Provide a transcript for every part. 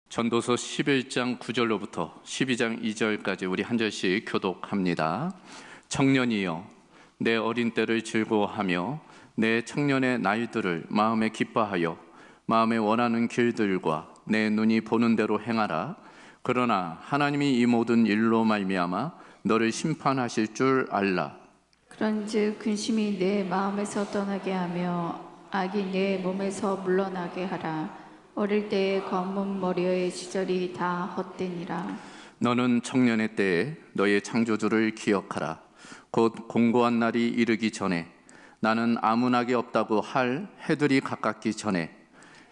전도서 11장 9절로부터 12장 2절까지 우리 한 절씩 교독합니다. 청년이여, 내 어린 때를 즐거워하며 내 청년의 나이들을 마음에 기뻐하여 마음에 원하는 길들과 내 눈이 보는 대로 행하라. 그러나 하나님이 이 모든 일로 말미암아 너를 심판하실 줄 알라. 그런즉 근심이 내 마음에서 떠나게 하며 악이 내 몸에서 물러나게 하라. 어릴 때의 검은 머리의 시절이 다 헛되니라. 너는 청년의 때에 너의 창조주를 기억하라. 곧 공고한 날이 이르기 전에, 나는 아무 낙이 없다고 할 해들이 가깝기 전에,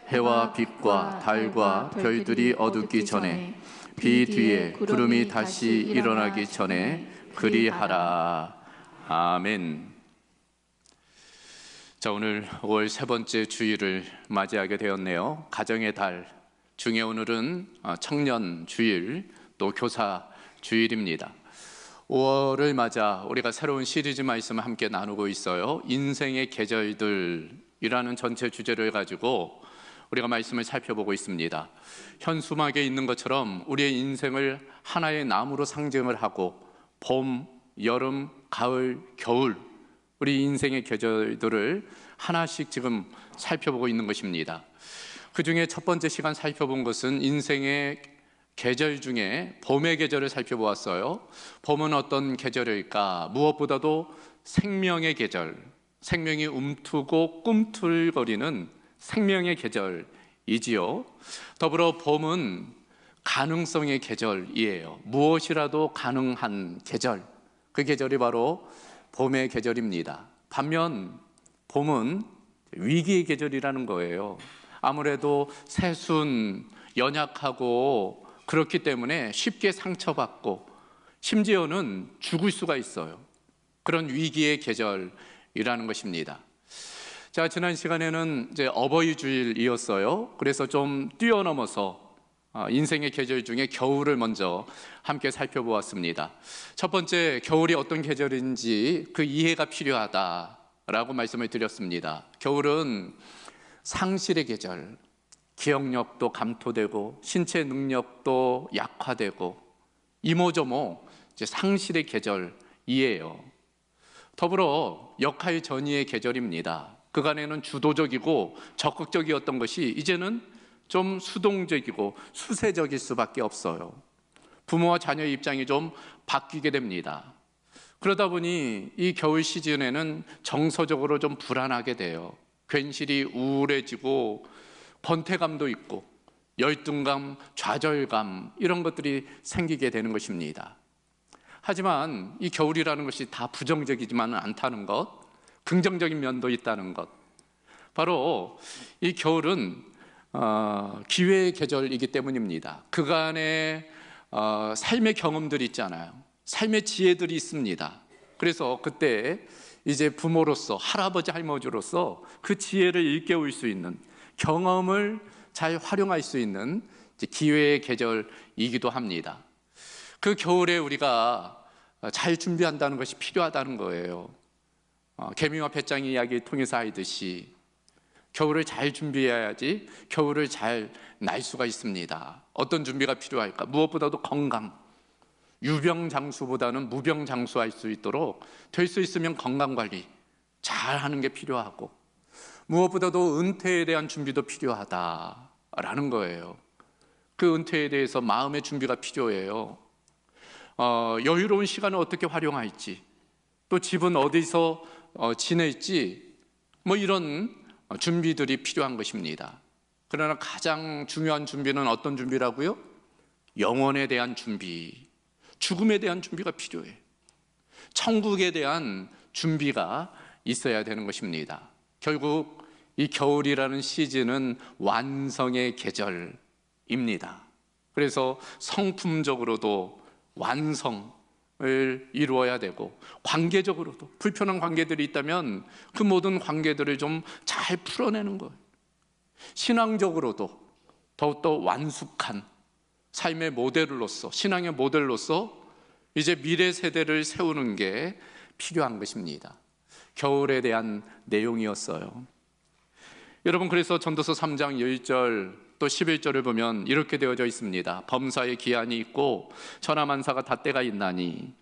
해와 빛과 달과 별들이 어둡기 전에, 비 뒤에 구름이 다시 일어나기 전에 그리하라. 아멘. 자, 오늘 5월 세 번째 주일을 맞이하게 되었네요. 가정의 달 중에 오늘은 청년 주일, 또 교사 주일입니다. 5월을 맞아 우리가 새로운 시리즈 말씀을 함께 나누고 있어요. 인생의 계절들이라는 전체 주제를 가지고 우리가 말씀을 살펴보고 있습니다. 현수막에 있는 것처럼 우리의 인생을 하나의 나무로 상징을 하고 봄, 여름, 가을, 겨울, 우리 인생의 계절들을 하나씩 지금 살펴보고 있는 것입니다. 그 중에 첫 번째 시간 살펴본 것은 인생의 계절 중에 봄의 계절을 살펴보았어요. 봄은 어떤 계절일까? 무엇보다도 생명의 계절, 생명이 움트고 꿈틀거리는 생명의 계절이지요. 더불어 봄은 가능성의 계절이에요. 무엇이라도 가능한 계절, 그 계절이 바로 봄의 계절입니다. 반면 봄은 위기의 계절이라는 거예요. 아무래도 새순, 연약하고 그렇기 때문에 쉽게 상처받고 심지어는 죽을 수가 있어요. 그런 위기의 계절이라는 것입니다. 자, 지난 시간에는 이제 어버이 주일이었어요. 그래서 좀 뛰어넘어서 인생의 계절 중에 겨울을 먼저 함께 살펴보았습니다. 첫 번째, 겨울이 어떤 계절인지 그 이해가 필요하다라고 말씀을 드렸습니다. 겨울은 상실의 계절, 기억력도 감토되고 신체 능력도 약화되고 이모저모 이제 상실의 계절이에요. 더불어 역할 전이의 계절입니다. 그간에는 주도적이고 적극적이었던 것이 이제는 좀 수동적이고 수세적일 수밖에 없어요. 부모와 자녀의 입장이 좀 바뀌게 됩니다. 그러다 보니 이 겨울 시즌에는 정서적으로 좀 불안하게 돼요. 괜시리 우울해지고 권태감도 있고 열등감, 좌절감, 이런 것들이 생기게 되는 것입니다. 하지만 이 겨울이라는 것이 다 부정적이지만은 않다는 것, 긍정적인 면도 있다는 것. 바로 이 겨울은 기회의 계절이기 때문입니다. 그간의 삶의 경험들이 있잖아요. 삶의 지혜들이 있습니다. 그래서 그때 이제 부모로서, 할아버지 할머니로서 그 지혜를 일깨울 수 있는, 경험을 잘 활용할 수 있는 기회의 계절이기도 합니다. 그 겨울에 우리가 잘 준비한다는 것이 필요하다는 거예요. 개미와 배짱이 이야기를 통해서 알듯이 겨울을 잘 준비해야지 겨울을 잘 날 수가 있습니다. 어떤 준비가 필요할까? 무엇보다도 건강, 유병장수보다는 무병장수할 수 있도록 될 수 있으면 건강관리 잘 하는 게 필요하고, 무엇보다도 은퇴에 대한 준비도 필요하다라는 거예요. 그 은퇴에 대해서 마음의 준비가 필요해요. 여유로운 시간을 어떻게 활용할지, 또 집은 어디서 지낼지, 뭐 이런 준비들이 필요한 것입니다. 그러나 가장 중요한 준비는 어떤 준비라고요? 영혼에 대한 준비, 죽음에 대한 준비가 필요해요. 천국에 대한 준비가 있어야 되는 것입니다. 결국 이 겨울이라는 시즌은 완성의 계절입니다. 그래서 성품적으로도 완성을 이루어야 되고, 관계적으로도 불편한 관계들이 있다면 그 모든 관계들을 좀 잘 풀어내는 거예요. 신앙적으로도 더욱더 완숙한 삶의 모델로서, 신앙의 모델로서 이제 미래 세대를 세우는 게 필요한 것입니다. 겨울에 대한 내용이었어요. 여러분, 그래서 전도서 3장 10절 또 또 11절을 보면 이렇게 되어져 있습니다. 범사의 기한이 있고 천하만사가 다 때가 있나니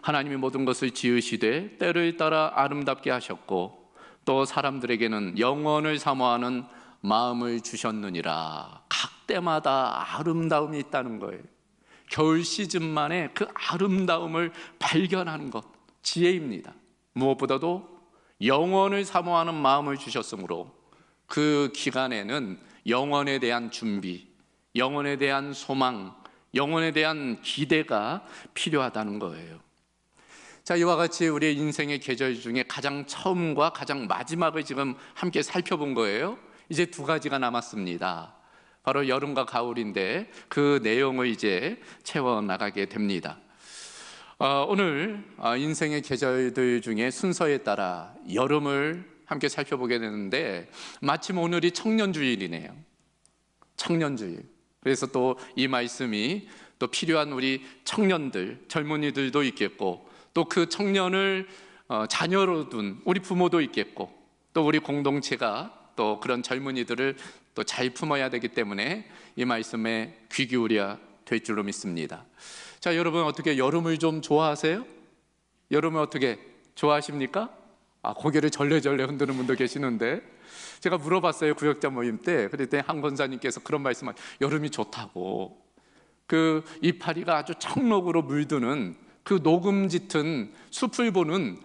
하나님이 모든 것을 지으시되 때를 따라 아름답게 하셨고 또 사람들에게는 영원을 사모하는 마음을 주셨느니라. 각 때마다 아름다움이 있다는 거예요. 겨울 시즌만에 그 아름다움을 발견하는 것, 지혜입니다. 무엇보다도 영원을 사모하는 마음을 주셨으므로 그 기간에는 영원에 대한 준비, 영원에 대한 소망, 영원에 대한 기대가 필요하다는 거예요. 자, 이와 같이 우리의 인생의 계절 중에 가장 처음과 가장 마지막을 지금 함께 살펴본 거예요. 이제 두 가지가 남았습니다. 바로 여름과 가을인데 그 내용을 이제 채워나가게 됩니다. 오늘 인생의 계절들 중에 순서에 따라 여름을 함께 살펴보게 되는데 마침 오늘이 청년주일이네요. 청년주일. 그래서 또 이 말씀이 또 필요한 우리 청년들, 젊은이들도 있겠고 또 그 청년을 자녀로 둔 우리 부모도 있겠고 또 우리 공동체가 또 그런 젊은이들을 또 잘 품어야 되기 때문에 이 말씀에 귀 기울여야 될 줄로 믿습니다. 자, 여러분 어떻게 여름을 좀 좋아하세요? 여름을 어떻게 좋아하십니까? 고개를 절레절레 흔드는 분도 계시는데 제가 물어봤어요. 구역자 모임 때. 그랬더니 한 권사님께서 그런 말씀을 여름이 좋다고. 그 이파리가 아주 청록으로 물드는 그 녹음 짙은 숲을 보는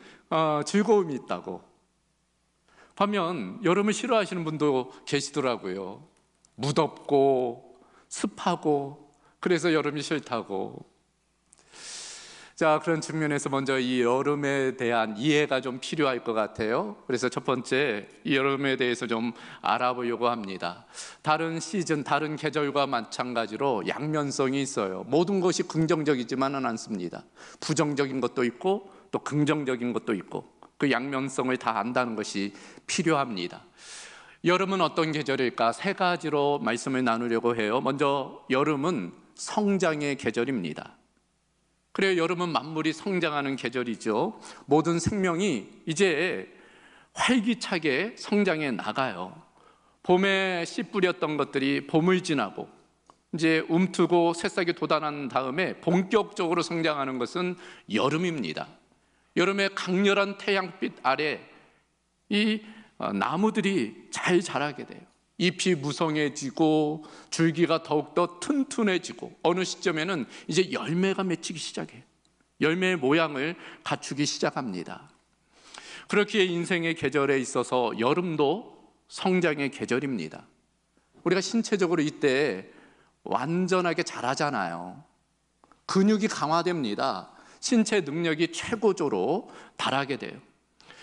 즐거움이 있다고. 반면 여름을 싫어하시는 분도 계시더라고요. 무덥고 습하고 그래서 여름이 싫다고. 자, 그런 측면에서 먼저 이 여름에 대한 이해가 좀 필요할 것 같아요. 그래서 첫 번째, 이 여름에 대해서 좀 알아보려고 합니다. 다른 시즌, 다른 계절과 마찬가지로 양면성이 있어요. 모든 것이 긍정적이지만은 않습니다. 부정적인 것도 있고 또 긍정적인 것도 있고 그 양면성을 다 안다는 것이 필요합니다. 여름은 어떤 계절일까? 세 가지로 말씀을 나누려고 해요. 먼저 여름은 성장의 계절입니다. 그래요. 여름은 만물이 성장하는 계절이죠. 모든 생명이 이제 활기차게 성장해 나가요. 봄에 씨 뿌렸던 것들이 봄을 지나고 이제 움트고 새싹이 돋아난 다음에 본격적으로 성장하는 것은 여름입니다. 여름에 강렬한 태양빛 아래 이 나무들이 잘 자라게 돼요. 잎이 무성해지고 줄기가 더욱더 튼튼해지고 어느 시점에는 이제 열매가 맺히기 시작해요. 열매의 모양을 갖추기 시작합니다. 그렇기에 인생의 계절에 있어서 여름도 성장의 계절입니다. 우리가 신체적으로 이때 완전하게 자라잖아요. 근육이 강화됩니다. 신체 능력이 최고조로 달하게 돼요.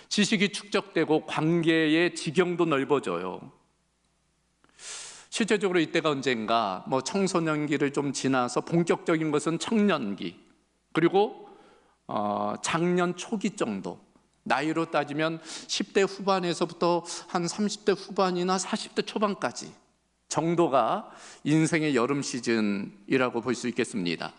지식이 축적되고 관계의 지경도 넓어져요. 실제적으로 이때가 언젠가 청소년기를 좀 지나서 본격적인 것은 청년기, 그리고 장년 초기 정도, 나이로 따지면 10대 후반에서부터 한 30대 후반이나 40대 초반까지 정도가 인생의 여름 시즌이라고 볼 수 있겠습니다.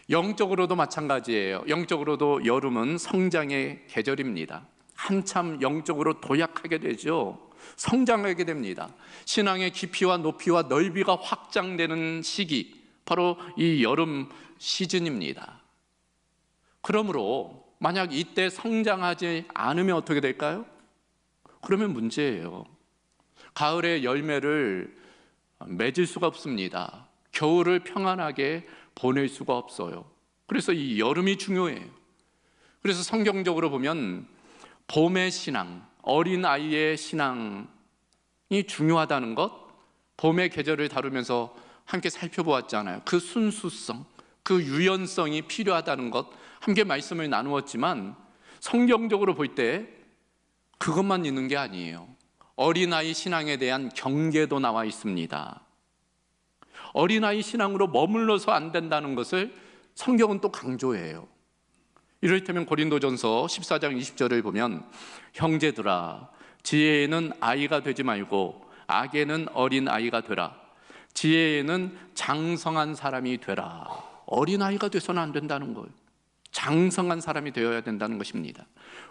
영적으로도 마찬가지예요. 영적으로도 여름은 성장의 계절입니다. 한참 영적으로 도약하게 되죠. 성장하게 됩니다. 신앙의 깊이와 높이와 넓이가 확장되는 시기, 바로 이 여름 시즌입니다. 그러므로 만약 이때 성장하지 않으면 어떻게 될까요? 그러면 문제예요. 가을에 열매를 맺을 수가 없습니다. 겨울을 평안하게 보낼 수가 없어요. 그래서 이 여름이 중요해요. 그래서 성경적으로 보면 봄의 신앙, 어린아이의 신앙이 중요하다는 것, 봄의 계절을 다루면서 함께 살펴보았잖아요. 그 순수성, 그 유연성이 필요하다는 것 함께 말씀을 나누었지만 성경적으로 볼 때 그것만 있는 게 아니에요. 어린아이 신앙에 대한 경계도 나와 있습니다. 어린아이 신앙으로 머물러서 안 된다는 것을 성경은 또 강조해요. 이를테면 고린도전서 14장 20절을 보면 형제들아 지혜에는 아이가 되지 말고 악에는 어린 아이가 되라. 지혜에는 장성한 사람이 되라. 어린 아이가 돼서는 안 된다는 거예요. 장성한 사람이 되어야 된다는 것입니다.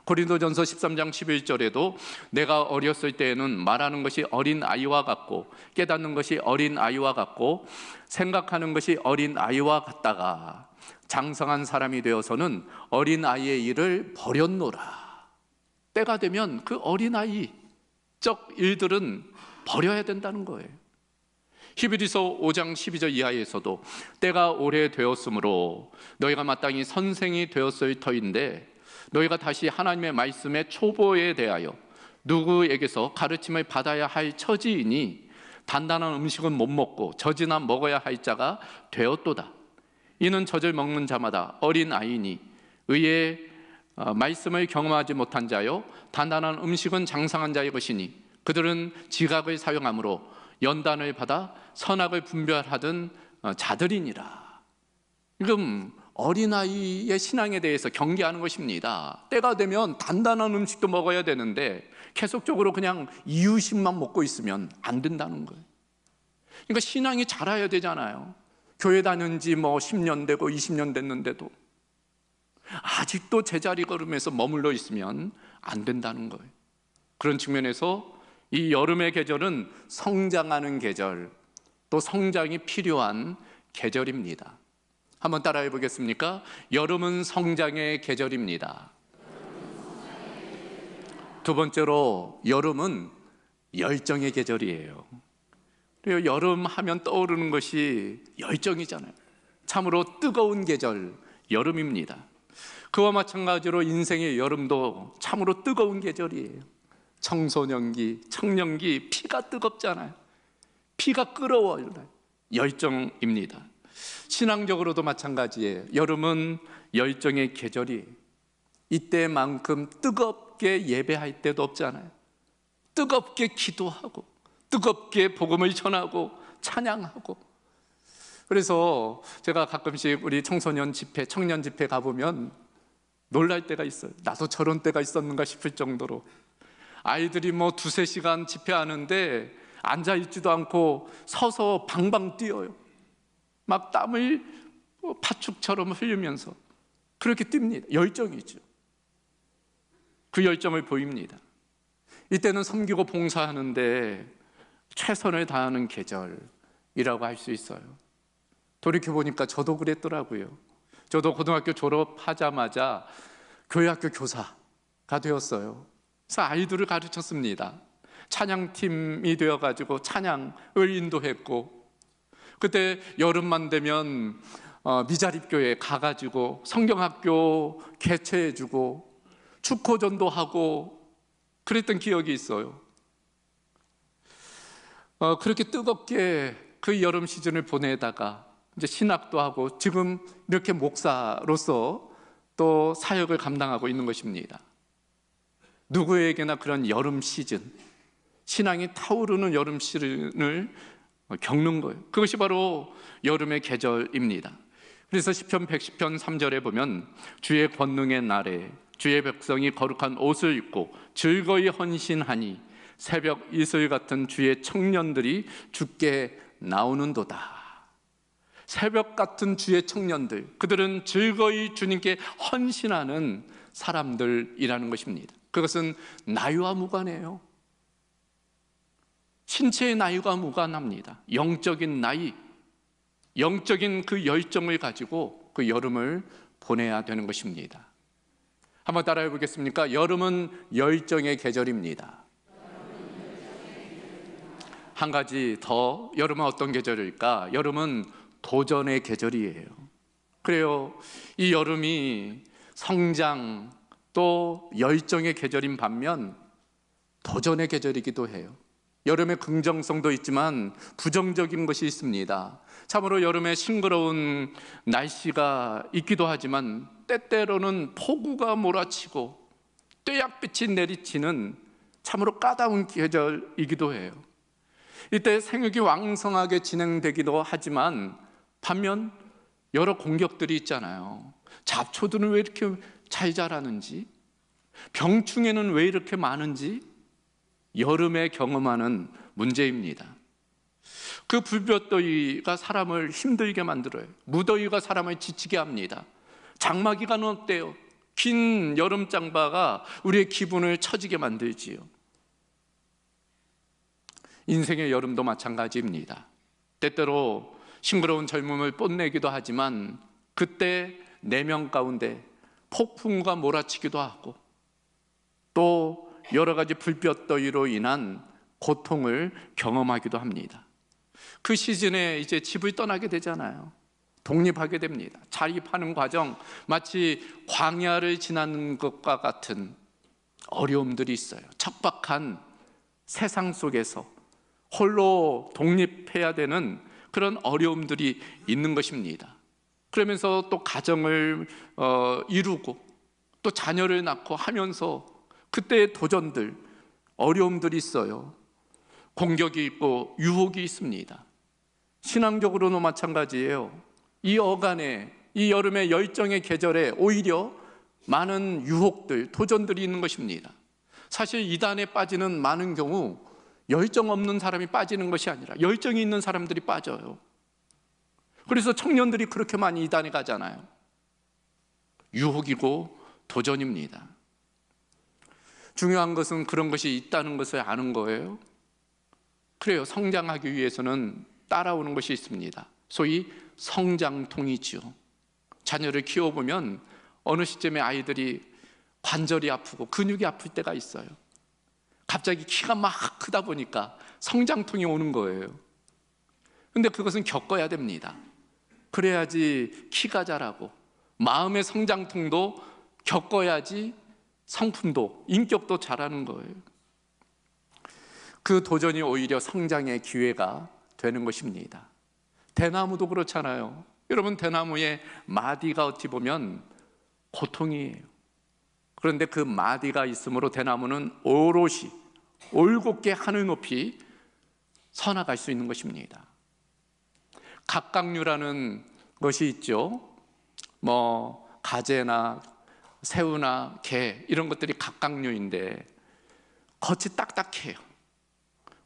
고린도전서 13장 11절에도 내가 어렸을 때에는 말하는 것이 어린 아이와 같고 깨닫는 것이 어린 아이와 같고 생각하는 것이 어린 아이와 같다가 장성한 사람이 되어서는 어린 아이의 일을 버렸노라. 때가 되면 그 어린 아이적 일들은 버려야 된다는 거예요. 히브리서 5장 12절 이하에서도 때가 오래되었으므로 너희가 마땅히 선생이 되었을 터인데 너희가 다시 하나님의 말씀의 초보에 대하여 누구에게서 가르침을 받아야 할 처지이니 단단한 음식은 못 먹고 젖이나 먹어야 할 자가 되었도다. 이는 젖을 먹는 자마다 어린 아이니 의의 말씀을 경험하지 못한 자요 단단한 음식은 장성한 자의 것이니 그들은 지각을 사용함으로 연단을 받아 선악을 분별하던 자들이니라. 지금 어린아이의 신앙에 대해서 경계하는 것입니다. 때가 되면 단단한 음식도 먹어야 되는데 계속적으로 그냥 이유식만 먹고 있으면 안 된다는 거예요. 그러니까 신앙이 자라야 되잖아요. 교회 다닌 지 10년 되고 20년 됐는데도 아직도 제자리 걸음에서 머물러 있으면 안 된다는 거예요. 그런 측면에서 이 여름의 계절은 성장하는 계절, 또 성장이 필요한 계절입니다. 한번 따라해 보겠습니까? 여름은 성장의 계절입니다. 두 번째로 여름은 열정의 계절이에요. 그리고 여름 하면 떠오르는 것이 열정이잖아요. 참으로 뜨거운 계절, 여름입니다. 그와 마찬가지로 인생의 여름도 참으로 뜨거운 계절이에요. 청소년기, 청년기, 피가 뜨겁잖아요. 피가 끓어워요. 열정입니다. 신앙적으로도 마찬가지예요. 여름은 열정의 계절이에요. 이때만큼 뜨겁게 예배할 때도 없잖아요. 뜨겁게 기도하고 뜨겁게 복음을 전하고 찬양하고. 그래서 제가 가끔씩 우리 청소년 집회, 청년 집회 가보면 놀랄 때가 있어요. 나도 저런 때가 있었는가 싶을 정도로 아이들이 2-3시간 집회하는데 앉아있지도 않고 서서 방방 뛰어요. 막 땀을 팥죽처럼 흘리면서 그렇게 뜁니다. 열정이죠. 그 열정을 보입니다. 이때는 섬기고 봉사하는데 최선을 다하는 계절이라고 할 수 있어요. 돌이켜보니까 저도 그랬더라고요. 저도 고등학교 졸업하자마자 교회학교 교사가 되었어요. 그래서 아이들을 가르쳤습니다. 찬양팀이 되어가지고 찬양을 인도했고, 그때 여름만 되면 미자립교회 가가지고 성경학교 개최해주고 축호전도 하고 그랬던 기억이 있어요. 그렇게 뜨겁게 그 여름 시즌을 보내다가 이제 신학도 하고 지금 이렇게 목사로서 또 사역을 감당하고 있는 것입니다. 누구에게나 그런 여름 시즌, 신앙이 타오르는 여름 시즌을 겪는 거예요. 그것이 바로 여름의 계절입니다. 그래서 시편 110편 3절에 보면 주의 권능의 날에 주의 백성이 거룩한 옷을 입고 즐거이 헌신하니 새벽 이슬 같은 주의 청년들이 주께 나오는도다. 새벽 같은 주의 청년들, 그들은 즐거이 주님께 헌신하는 사람들이라는 것입니다. 그것은 나이와 무관해요. 신체의 나이가 무관합니다. 영적인 나이, 영적인 그 열정을 가지고 그 여름을 보내야 되는 것입니다. 한번 따라해 보겠습니까? 여름은 열정의 계절입니다. 한 가지 더, 여름은 어떤 계절일까? 여름은 도전의 계절이에요. 그래요. 이 여름이 성장 또 열정의 계절인 반면 도전의 계절이기도 해요. 여름의 긍정성도 있지만 부정적인 것이 있습니다. 참으로 여름에 싱그러운 날씨가 있기도 하지만 때때로는 폭우가 몰아치고 떼약빛이 내리치는 참으로 까다로운 계절이기도 해요. 이때 생육이 왕성하게 진행되기도 하지만 반면 여러 공격들이 있잖아요. 잡초들은 왜 이렇게 잘 자라는지, 병충해는 왜 이렇게 많은지 여름에 경험하는 문제입니다. 그 불볕더위가 사람을 힘들게 만들어요. 무더위가 사람을 지치게 합니다. 장마 기간은 어때요? 긴 여름 장마가 우리의 기분을 처지게 만들지요. 인생의 여름도 마찬가지입니다. 때때로 싱그러운 젊음을 뽐내기도 하지만 그때 내면 가운데 폭풍과 몰아치기도 하고 또 여러 가지 불볕더위로 인한 고통을 경험하기도 합니다. 그 시즌에 이제 집을 떠나게 되잖아요. 독립하게 됩니다. 자립하는 과정, 마치 광야를 지나는 것과 같은 어려움들이 있어요. 척박한 세상 속에서 홀로 독립해야 되는 그런 어려움들이 있는 것입니다. 그러면서 또 가정을 이루고 또 자녀를 낳고 하면서 그때의 도전들, 어려움들이 있어요. 공격이 있고 유혹이 있습니다. 신앙적으로도 마찬가지예요. 이 어간에, 이 여름의 열정의 계절에 오히려 많은 유혹들, 도전들이 있는 것입니다. 사실 이단에 빠지는 많은 경우 열정 없는 사람이 빠지는 것이 아니라 열정이 있는 사람들이 빠져요. 그래서 청년들이 그렇게 많이 이단에 가잖아요. 유혹이고 도전입니다. 중요한 것은 그런 것이 있다는 것을 아는 거예요. 그래요. 성장하기 위해서는 따라오는 것이 있습니다. 소위 성장통이지요. 자녀를 키워보면 어느 시점에 아이들이 관절이 아프고 근육이 아플 때가 있어요. 갑자기 키가 막 크다 보니까 성장통이 오는 거예요. 근데 그것은 겪어야 됩니다. 그래야지 키가 자라고 마음의 성장통도 겪어야지 성품도 인격도 자라는 거예요. 그 도전이 오히려 성장의 기회가 되는 것입니다. 대나무도 그렇잖아요. 여러분, 대나무의 마디가 어찌 보면 고통이에요. 그런데 그 마디가 있으므로 대나무는 오롯이 올곧게 하늘 높이 서나갈 수 있는 것입니다. 갑각류라는 것이 있죠. 가재나 새우나 게 이런 것들이 갑각류인데 겉이 딱딱해요.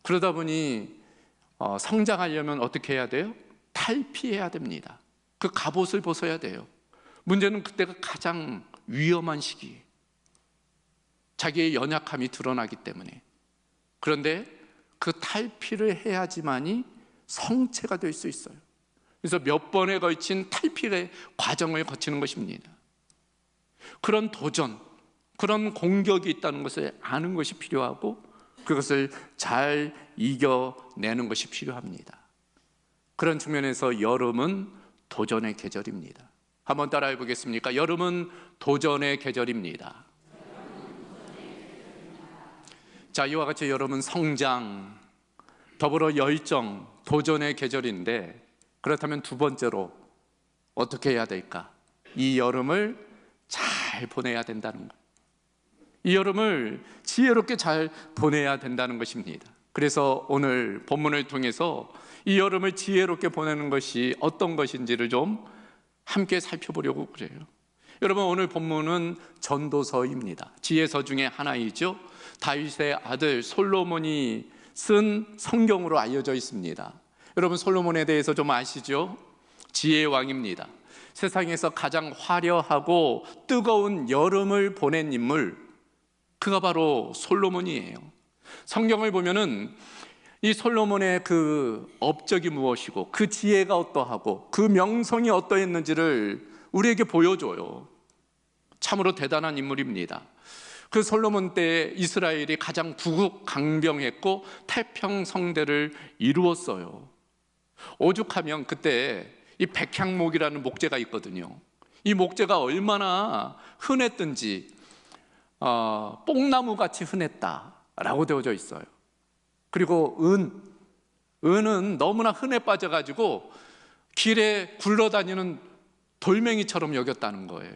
그러다 보니 성장하려면 어떻게 해야 돼요? 탈피해야 됩니다. 그 갑옷을 벗어야 돼요. 문제는 그때가 가장 위험한 시기예요. 자기의 연약함이 드러나기 때문에. 그런데 그 탈피를 해야지만이 성체가 될 수 있어요. 그래서 몇 번에 걸친 탈피의 과정을 거치는 것입니다. 그런 도전, 그런 공격이 있다는 것을 아는 것이 필요하고 그것을 잘 이겨내는 것이 필요합니다. 그런 측면에서 여름은 도전의 계절입니다. 한번 따라해 보겠습니까? 여름은 도전의 계절입니다. 자, 이와 같이 여름은 성장, 더불어 열정, 도전의 계절인데 그렇다면 두 번째로 어떻게 해야 될까? 이 여름을 잘 보내야 된다는 것. 이 여름을 지혜롭게 잘 보내야 된다는 것입니다. 그래서 오늘 본문을 통해서 이 여름을 지혜롭게 보내는 것이 어떤 것인지를 좀 함께 살펴보려고 그래요. 여러분, 오늘 본문은 전도서입니다. 지혜서 중에 하나이죠. 다윗의 아들 솔로몬이 쓴 성경으로 알려져 있습니다. 여러분, 솔로몬에 대해서 좀 아시죠? 지혜의 왕입니다. 세상에서 가장 화려하고 뜨거운 여름을 보낸 인물, 그가 바로 솔로몬이에요. 성경을 보면은 이 솔로몬의 그 업적이 무엇이고 그 지혜가 어떠하고 그 명성이 어떠했는지를 우리에게 보여줘요. 참으로 대단한 인물입니다. 그 솔로몬 때 이스라엘이 가장 부국강병했고 태평성대를 이루었어요. 오죽하면 그때 이 백향목이라는 목재가 있거든요. 이 목재가 얼마나 흔했든지 뽕나무같이 흔했다라고 되어져 있어요. 그리고 은은 너무나 흔해 빠져가지고 길에 굴러다니는 돌멩이처럼 여겼다는 거예요.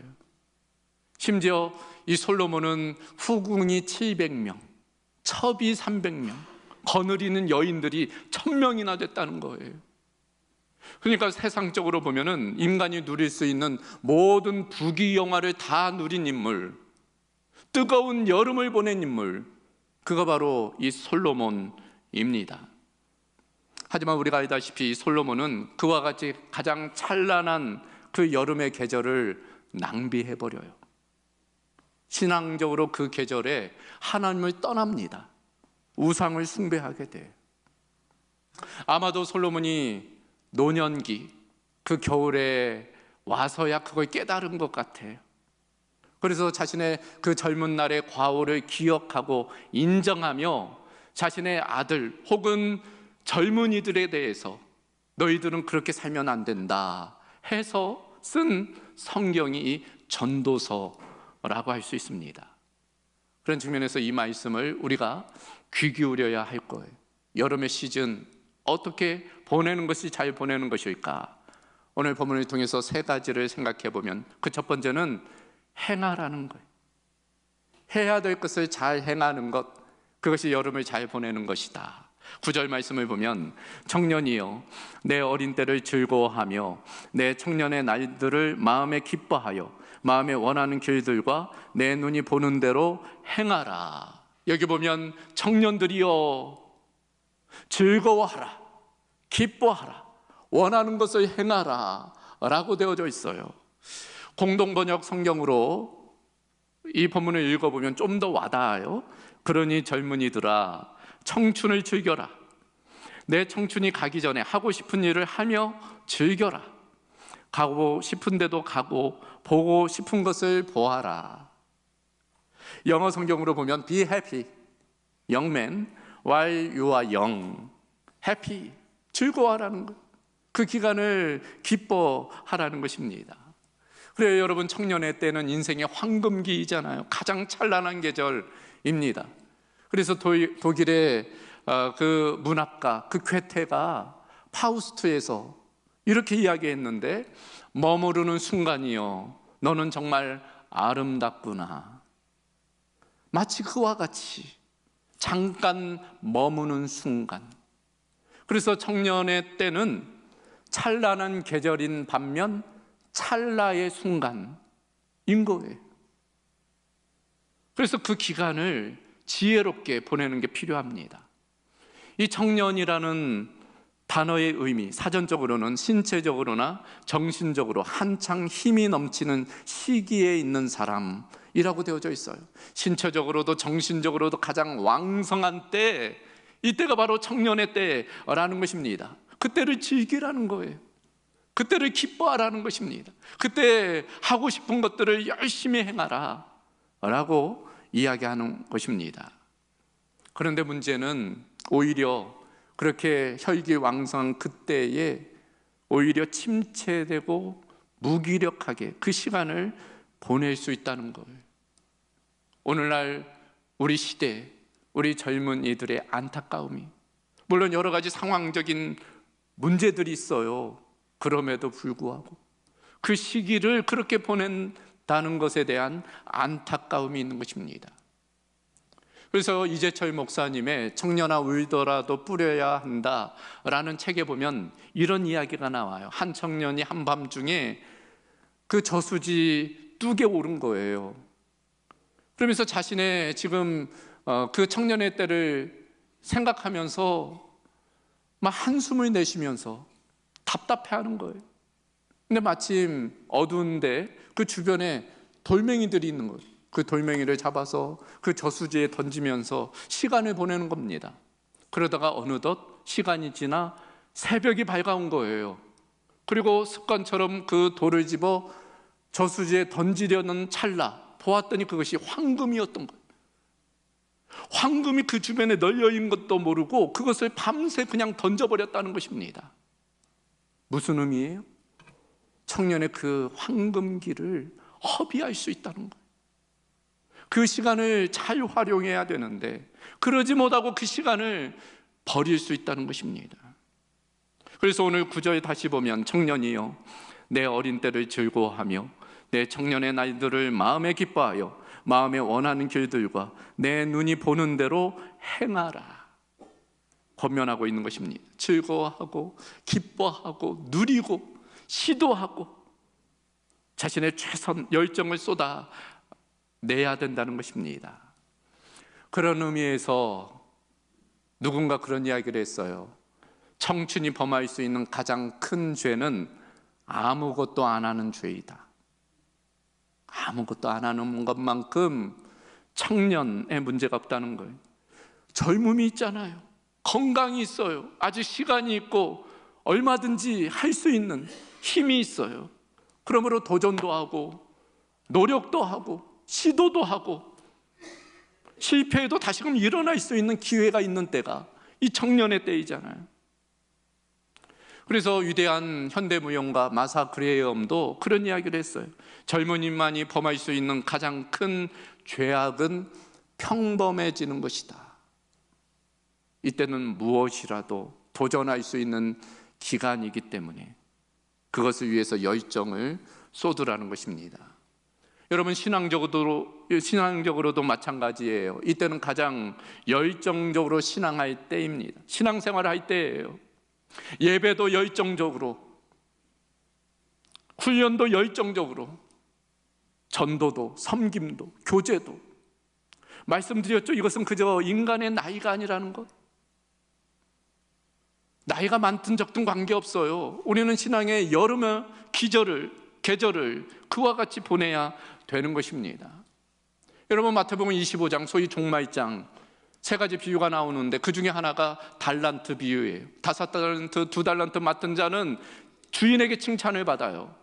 심지어 이 솔로몬은 후궁이 700명, 첩이 300명, 거느리는 여인들이 1000명이나 됐다는 거예요. 그러니까 세상적으로 보면은 인간이 누릴 수 있는 모든 부귀영화를 다 누린 인물, 뜨거운 여름을 보낸 인물, 그가 바로 이 솔로몬입니다. 하지만 우리가 알다시피 이 솔로몬은 그와 같이 가장 찬란한 그 여름의 계절을 낭비해버려요. 신앙적으로 그 계절에 하나님을 떠납니다. 우상을 숭배하게 돼요. 아마도 솔로몬이 노년기, 그 겨울에 와서야 그걸 깨달은 것 같아요. 그래서 자신의 그 젊은 날의 과오를 기억하고 인정하며 자신의 아들 혹은 젊은이들에 대해서 너희들은 그렇게 살면 안 된다 해서 쓴 성경이 이 전도서라고 할 수 있습니다. 그런 측면에서 이 말씀을 우리가 귀 기울여야 할 거예요. 여름의 시즌 어떻게 보내는 것이 잘 보내는 것일까? 오늘 본문을 통해서 세 가지를 생각해 보면 그 첫 번째는 행하라는 거예요. 해야 될 것을 잘 행하는 것, 그것이 여름을 잘 보내는 것이다. 9절 말씀을 보면 청년이여 내 어린 때를 즐거워하며 내 청년의 날들을 마음에 기뻐하여 마음에 원하는 길들과 내 눈이 보는 대로 행하라. 여기 보면 청년들이여 즐거워하라, 기뻐하라, 원하는 것을 행하라 라고 되어져 있어요. 공동번역 성경으로 이 본문을 읽어보면 좀 더 와닿아요. 그러니 젊은이들아 청춘을 즐겨라. 내 청춘이 가기 전에 하고 싶은 일을 하며 즐겨라. 가고 싶은 데도 가고 보고 싶은 것을 보아라. 영어 성경으로 보면 be happy, young man, while you are young. happy, 즐거워하라는 것. 그 기간을 기뻐하라는 것입니다. 그래요, 여러분, 청년의 때는 인생의 황금기이잖아요. 가장 찬란한 계절입니다. 그래서 독일의 그 문학가, 그 괴테가 파우스트에서 이렇게 이야기했는데 머무르는 순간이요 너는 정말 아름답구나. 마치 그와 같이 잠깐 머무는 순간. 그래서 청년의 때는 찬란한 계절인 반면 찰나의 순간인 거예요. 그래서 그 기간을 지혜롭게 보내는 게 필요합니다. 이 청년이라는 단어의 의미, 사전적으로는 신체적으로나 정신적으로 한창 힘이 넘치는 시기에 있는 사람이라고 되어져 있어요. 신체적으로도 정신적으로도 가장 왕성한 때, 이때가 바로 청년의 때라는 것입니다. 그때를 즐기라는 거예요. 그때를 기뻐하라는 것입니다. 그때 하고 싶은 것들을 열심히 행하라 라고 이야기하는 것입니다. 그런데 문제는 오히려 그렇게 혈기왕성한 그때에 오히려 침체되고 무기력하게 그 시간을 보낼 수 있다는 거예요. 오늘날 우리 시대, 우리 젊은이들의 안타까움이, 물론 여러 가지 상황적인 문제들이 있어요. 그럼에도 불구하고 그 시기를 그렇게 보낸다는 것에 대한 안타까움이 있는 것입니다. 그래서 이재철 목사님의 청년아 울더라도 뿌려야 한다라는 책에 보면 이런 이야기가 나와요. 한 청년이 한밤중에 그 저수지 뚝에 오른 거예요. 그러면서 자신의 지금 그 청년의 때를 생각하면서 막 한숨을 내쉬면서 답답해하는 거예요. 근데 마침 어두운데 그 주변에 돌멩이들이 있는 거예요. 그 돌멩이를 잡아서 그 저수지에 던지면서 시간을 보내는 겁니다. 그러다가 어느덧 시간이 지나 새벽이 밝아온 거예요. 그리고 습관처럼 그 돌을 집어 저수지에 던지려는 찰나 보았더니 그것이 황금이었던 거예요. 황금이 그 주변에 널려있는 것도 모르고 그것을 밤새 그냥 던져버렸다는 것입니다. 무슨 의미예요? 청년의 그 황금기를 허비할 수 있다는 거예요. 그 시간을 잘 활용해야 되는데 그러지 못하고 그 시간을 버릴 수 있다는 것입니다. 그래서 오늘 9절 다시 보면 청년이여 내 어린 때를 즐거워하며 내 청년의 날들을 마음에 기뻐하여 마음에 원하는 길들과 내 눈이 보는 대로 행하라 권면하고 있는 것입니다. 즐거워하고 기뻐하고 누리고 시도하고 자신의 최선 열정을 쏟아 내야 된다는 것입니다. 그런 의미에서 누군가 그런 이야기를 했어요. 청춘이 범할 수 있는 가장 큰 죄는 아무것도 안 하는 죄이다. 아무것도 안 하는 것만큼 청년의 문제가 없다는 거예요. 젊음이 있잖아요. 건강이 있어요. 아직 시간이 있고 얼마든지 할 수 있는 힘이 있어요. 그러므로 도전도 하고 노력도 하고 시도도 하고 실패해도 다시금 일어날 수 있는 기회가 있는 때가 이 청년의 때이잖아요. 그래서 위대한 현대무용가 마사 그레이엄도 그런 이야기를 했어요. 젊은이만이 범할 수 있는 가장 큰 죄악은 평범해지는 것이다. 이때는 무엇이라도 도전할 수 있는 기간이기 때문에 그것을 위해서 열정을 쏟으라는 것입니다. 여러분, 신앙적으로도 마찬가지예요. 이때는 가장 열정적으로 신앙할 때입니다. 신앙생활을 할 때예요. 예배도 열정적으로, 훈련도 열정적으로, 전도도, 섬김도, 교제도. 말씀드렸죠? 이것은 그저 인간의 나이가 아니라는 것. 나이가 많든 적든 관계없어요. 우리는 신앙의 여름의 계절을 그와 같이 보내야 되는 것입니다. 여러분, 마태복음 25장, 소위 종말장, 세 가지 비유가 나오는데 그 중에 하나가 달란트 비유예요. 5달란트, 2달란트 맡은 자는 주인에게 칭찬을 받아요.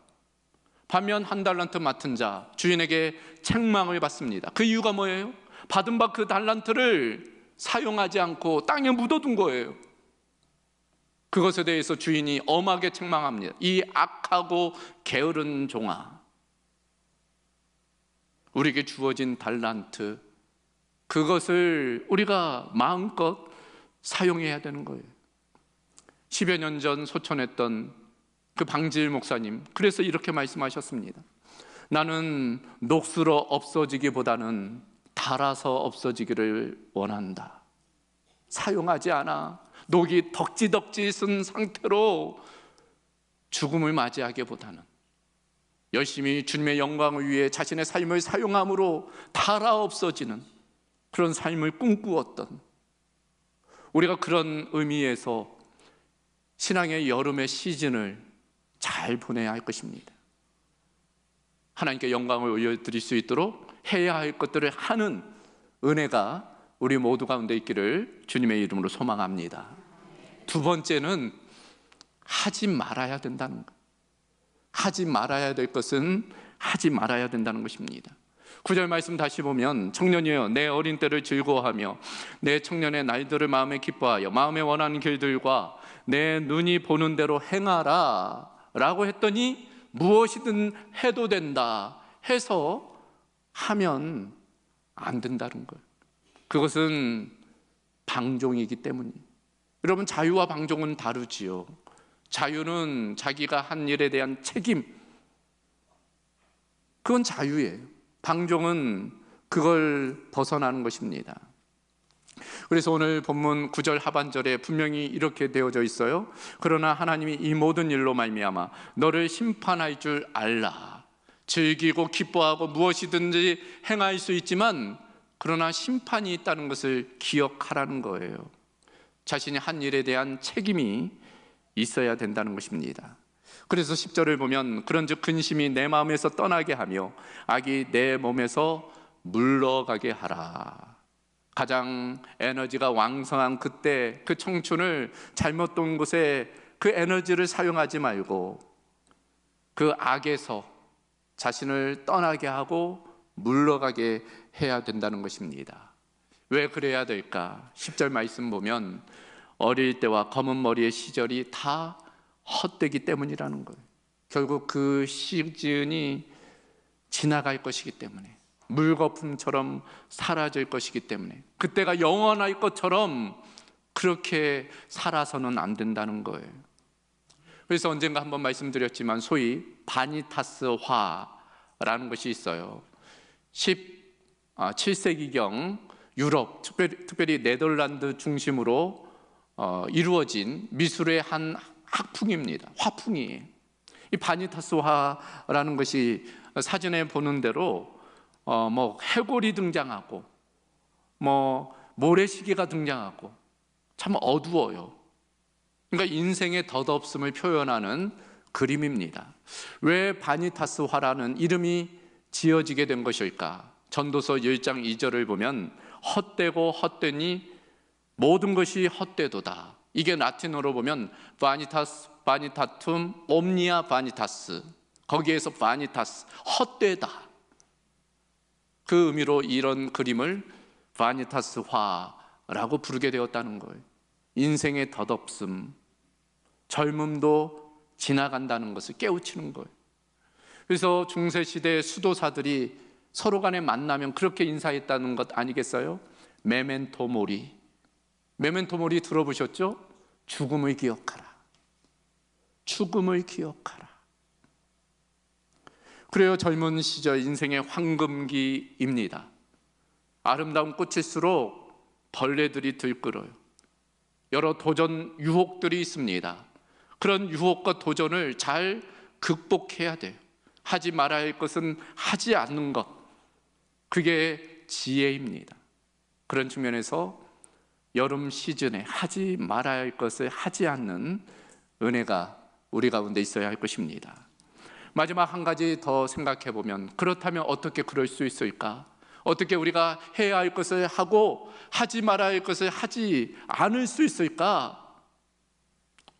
반면 1달란트 맡은 자, 주인에게 책망을 받습니다. 그 이유가 뭐예요? 받은 바 그 달란트를 사용하지 않고 땅에 묻어둔 거예요. 그것에 대해서 주인이 엄하게 책망합니다. 이 악하고 게으른 종아, 우리에게 주어진 달란트, 그것을 우리가 마음껏 사용해야 되는 거예요. 10여 년 전 소천했던 그 방지일 목사님, 그래서 이렇게 말씀하셨습니다. 나는 녹슬어 없어지기보다는 닳아서 없어지기를 원한다. 사용하지 않아 녹이 덕지덕지 쓴 상태로 죽음을 맞이하기보다는 열심히 주님의 영광을 위해 자신의 삶을 사용함으로 닳아 없어지는 그런 삶을 꿈꾸었던, 우리가 그런 의미에서 신앙의 여름의 시즌을 잘 보내야 할 것입니다. 하나님께 영광을 올려드릴 수 있도록 해야 할 것들을 하는 은혜가 우리 모두 가운데 있기를 주님의 이름으로 소망합니다. 두 번째는 하지 말아야 된다는 것. 하지 말아야 될 것은 하지 말아야 된다는 것입니다. 9절 말씀 다시 보면, 청년이여 내 어린 때를 즐거워하며 내 청년의 날들을 마음에 기뻐하여 마음에 원하는 길들과 내 눈이 보는 대로 행하라 라고 했더니 무엇이든 해도 된다 해서 하면 안 된다는 거예요. 그것은 방종이기 때문이에요. 여러분, 자유와 방종은 다르지요. 자유는 자기가 한 일에 대한 책임, 그건 자유예요. 방종은 그걸 벗어나는 것입니다. 그래서 오늘 본문 9절 하반절에 분명히 이렇게 되어져 있어요. 그러나 하나님이 이 모든 일로 말미암아 너를 심판할 줄 알라. 즐기고 기뻐하고 무엇이든지 행할 수 있지만 그러나 심판이 있다는 것을 기억하라는 거예요. 자신이 한 일에 대한 책임이 있어야 된다는 것입니다. 그래서 10절을 보면 그런즉 근심이 내 마음에서 떠나게 하며 악이 내 몸에서 물러가게 하라. 가장 에너지가 왕성한 그때 그 청춘을 잘못 둔 곳에 그 에너지를 사용하지 말고 그 악에서 자신을 떠나게 하고 물러가게 해야 된다는 것입니다. 왜 그래야 될까? 10절 말씀 보면 어릴 때와 검은 머리의 시절이 다 헛되기 때문이라는 거예요. 결국 그 시즌이 지나갈 것이기 때문에, 물거품처럼 사라질 것이기 때문에, 그때가 영원할 것처럼 그렇게 살아서는 안 된다는 거예요. 그래서 언젠가 한번 말씀드렸지만 소위 바니타스화라는 것이 있어요. 17세기경 유럽, 특별히 네덜란드 중심으로 이루어진 미술의 한 학풍입니다. 화풍이. 이 바니타스화라는 것이 사진에 보는 대로 해골이 등장하고 모래시계가 등장하고 참 어두워요. 그러니까 인생의 덧없음을 표현하는 그림입니다. 왜 바니타스화라는 이름이 지어지게 된 것일까? 전도서 1장 2절을 보면 헛되고 헛되니 모든 것이 헛되도다. 이게 라틴어로 보면 바니타스 바니타툼 옴니아 바니타스, 거기에서 바니타스, 헛되다. 그 의미로 이런 그림을 바니타스화라고 부르게 되었다는 거예요. 인생의 덧없음, 젊음도 지나간다는 것을 깨우치는 거예요. 그래서 중세시대 수도사들이 서로 간에 만나면 그렇게 인사했다는 것 아니겠어요? 메멘토 모리. 메멘토 모리 들어보셨죠? 죽음을 기억하라. 죽음을 기억하라. 그래요. 젊은 시절 인생의 황금기입니다. 아름다운 꽃일수록 벌레들이 들끓어요. 여러 도전 유혹들이 있습니다. 그런 유혹과 도전을 잘 극복해야 돼요. 하지 말아야 할 것은 하지 않는 것, 그게 지혜입니다. 그런 측면에서 여름 시즌에 하지 말아야 할 것을 하지 않는 은혜가 우리 가운데 있어야 할 것입니다. 마지막 한 가지 더 생각해 보면, 그렇다면 어떻게 그럴 수 있을까? 어떻게 우리가 해야 할 것을 하고 하지 말아야 할 것을 하지 않을 수 있을까?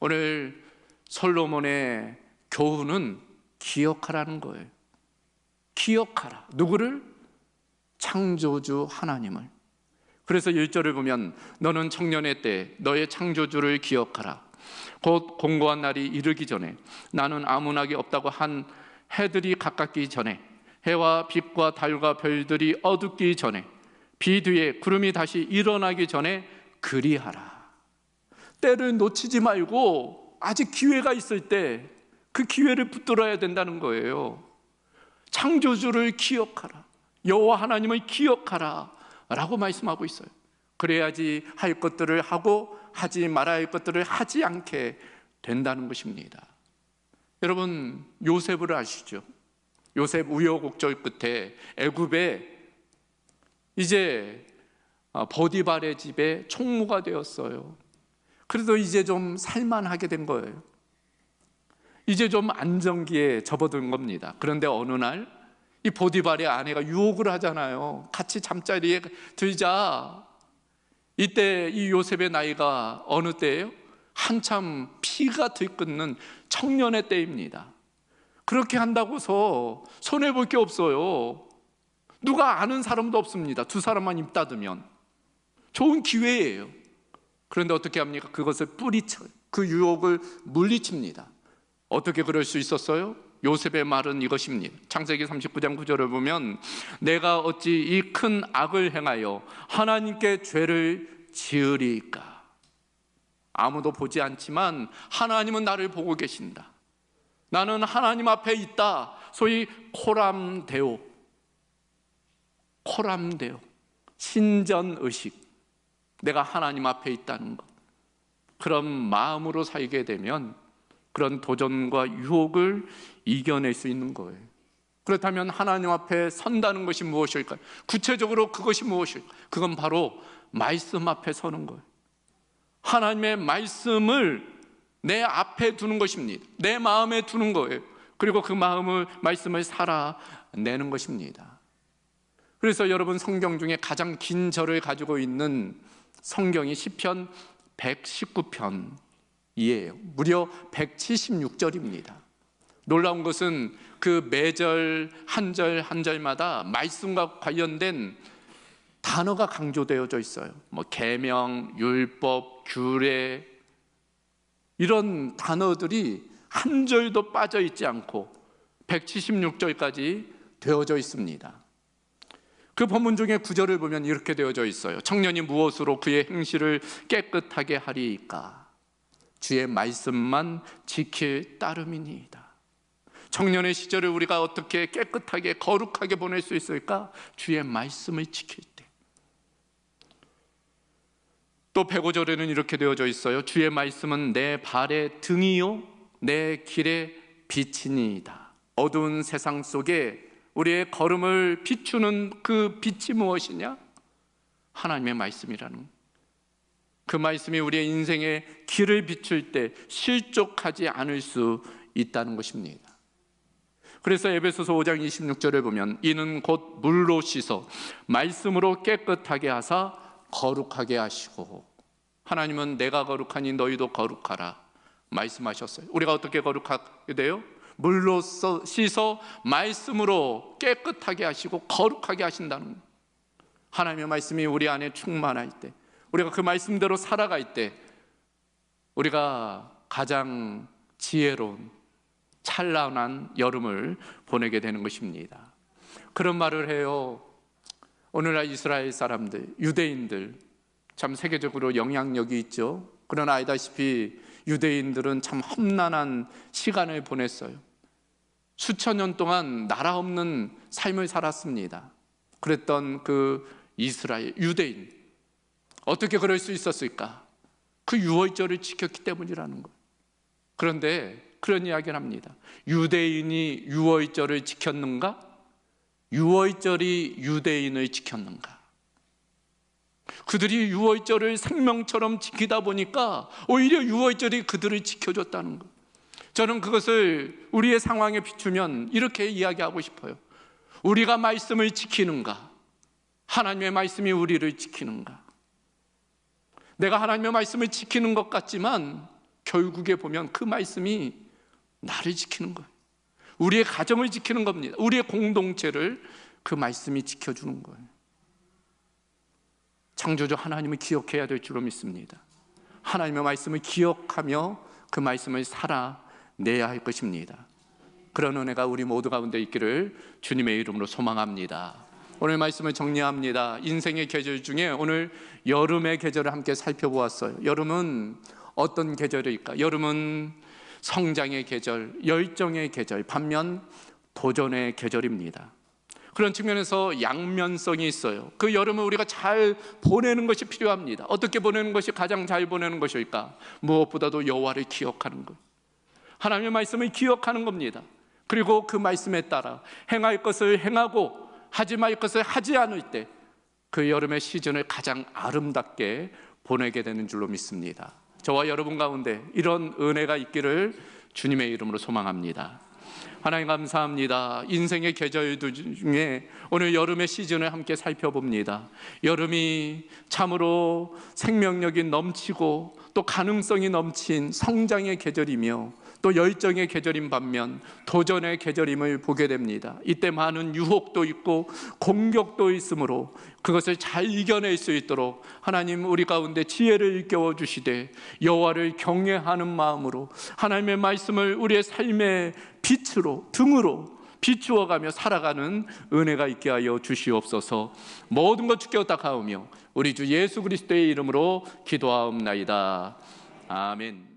오늘 솔로몬의 교훈은 기억하라는 거예요. 기억하라. 누구를? 창조주 하나님을. 그래서 1절을 보면 너는 청년의 때 너의 창조주를 기억하라. 곧 공고한 날이 이르기 전에, 나는 아무 낙이 없다고 한 해들이 가깝기 전에, 해와 빛과 달과 별들이 어둡기 전에, 비 뒤에 구름이 다시 일어나기 전에 그리하라. 때를 놓치지 말고 아직 기회가 있을 때 그 기회를 붙들어야 된다는 거예요. 창조주를 기억하라. 여호와 하나님을 기억하라 라고 말씀하고 있어요. 그래야지 할 것들을 하고 하지 말아야 할 것들을 하지 않게 된다는 것입니다. 여러분, 요셉을 아시죠? 요셉 우여곡절 끝에 애굽에 이제 보디발의 집에 총무가 되었어요. 그래도 이제 좀 살만하게 된 거예요. 이제 좀 안정기에 접어든 겁니다. 그런데 어느 날 이 보디발의 아내가 유혹을 하잖아요. 같이 잠자리에 들자. 이때 이 요셉의 나이가 어느 때예요? 한참 피가 들끓는 청년의 때입니다. 그렇게 한다고서 손해볼 게 없어요. 누가 아는 사람도 없습니다. 두 사람만 입 닫으면 좋은 기회예요. 그런데 어떻게 합니까? 그것을 뿌리쳐요. 그 유혹을 물리칩니다. 어떻게 그럴 수 있었어요? 요셉의 말은 이것입니다. 창세기 39장 9절을 보면 내가 어찌 이 큰 악을 행하여 하나님께 죄를 지으리까? 아무도 보지 않지만 하나님은 나를 보고 계신다. 나는 하나님 앞에 있다. 소위 코람데오, 신전의식, 내가 하나님 앞에 있다는 것, 그런 마음으로 살게 되면 그런 도전과 유혹을 이겨낼 수 있는 거예요. 그렇다면 하나님 앞에 선다는 것이 무엇일까요? 구체적으로 그것이 무엇일까요? 그건 바로 말씀 앞에 서는 거예요. 하나님의 말씀을 내 앞에 두는 것입니다. 내 마음에 두는 거예요. 그리고 그 말씀을 살아내는 것입니다. 그래서 여러분, 성경 중에 가장 긴 절을 가지고 있는 성경이 시편 119편이에요. 무려 176절입니다. 놀라운 것은 그 매절 한 절 한 절마다 말씀과 관련된 단어가 강조되어져 있어요. 계명, 율법, 규례, 이런 단어들이 한 절도 빠져 있지 않고 176절까지 되어져 있습니다. 그 본문 중에 9절을 보면 이렇게 되어져 있어요. 청년이 무엇으로 그의 행실을 깨끗하게 하리이까? 주의 말씀만 지킬 따름이니이다. 청년의 시절을 우리가 어떻게 깨끗하게 거룩하게 보낼 수 있을까? 주의 말씀을 지킬 때. 또 105절에는 이렇게 되어져 있어요. 주의 말씀은 내 발의 등이요 내 길의 빛이니이다. 어두운 세상 속에 우리의 걸음을 비추는 그 빛이 무엇이냐? 하나님의 말씀이라는, 그 말씀이 우리의 인생의 길을 비출 때 실족하지 않을 수 있다는 것입니다. 그래서 에베소서 5장 26절에 보면 이는 곧 물로 씻어 말씀으로 깨끗하게 하사 거룩하게 하시고, 하나님은 내가 거룩하니 너희도 거룩하라 말씀하셨어요. 우리가 어떻게 거룩하게 돼요? 물로 씻어 말씀으로 깨끗하게 하시고 거룩하게 하신다는 거예요. 하나님의 말씀이 우리 안에 충만할 때, 우리가 그 말씀대로 살아갈 때 우리가 가장 지혜로운 찬란한 여름을 보내게 되는 것입니다. 그런 말을 해요. 오늘날 이스라엘 사람들, 유대인들 참 세계적으로 영향력이 있죠. 그러나 알다시피 유대인들은 참 험난한 시간을 보냈어요. 수천 년 동안 나라 없는 삶을 살았습니다. 그랬던 그 이스라엘 유대인, 어떻게 그럴 수 있었을까? 그 유월절을 지켰기 때문이라는 거예요. 그런데 그런 이야기를 합니다. 유대인이 유월절을 지켰는가? 유월절이 유대인을 지켰는가? 그들이 유월절을 생명처럼 지키다 보니까 오히려 유월절이 그들을 지켜줬다는 거예요. 저는 그것을 우리의 상황에 비추면 이렇게 이야기하고 싶어요. 우리가 말씀을 지키는가? 하나님의 말씀이 우리를 지키는가? 내가 하나님의 말씀을 지키는 것 같지만 결국에 보면 그 말씀이 나를 지키는 거예요. 우리의 가정을 지키는 겁니다. 우리의 공동체를 그 말씀이 지켜주는 거예요. 창조주 하나님을 기억해야 될 줄로 믿습니다. 하나님의 말씀을 기억하며 그 말씀을 살아내야 할 것입니다. 그런 은혜가 우리 모두 가운데 있기를 주님의 이름으로 소망합니다. 오늘 말씀을 정리합니다. 인생의 계절 중에 오늘 여름의 계절을 함께 살펴보았어요. 여름은 어떤 계절일까? 여름은 성장의 계절, 열정의 계절, 반면 도전의 계절입니다. 그런 측면에서 양면성이 있어요. 그 여름을 우리가 잘 보내는 것이 필요합니다. 어떻게 보내는 것이 가장 잘 보내는 것일까? 무엇보다도 여호와를 기억하는 것, 하나님의 말씀을 기억하는 겁니다. 그리고 그 말씀에 따라 행할 것을 행하고 하지 말 것을 하지 않을 때 그 여름의 시즌을 가장 아름답게 보내게 되는 줄로 믿습니다. 저와 여러분 가운데 이런 은혜가 있기를 주님의 이름으로 소망합니다. 하나님 감사합니다. 인생의 계절들 중에 오늘 여름의 시즌을 함께 살펴봅니다. 여름이 참으로 생명력이 넘치고 또 가능성이 넘친 성장의 계절이며 또 열정의 계절인 반면 도전의 계절임을 보게 됩니다. 이때 많은 유혹도 있고 공격도 있으므로 그것을 잘 이겨낼 수 있도록 하나님 우리 가운데 지혜를 일깨워 주시되 여호와를 경외하는 마음으로 하나님의 말씀을 우리의 삶의 빛으로 등으로 비추어가며 살아가는 은혜가 있게 하여 주시옵소서. 모든 것 주께 의탁하오며 우리 주 예수 그리스도의 이름으로 기도하옵나이다. 아멘.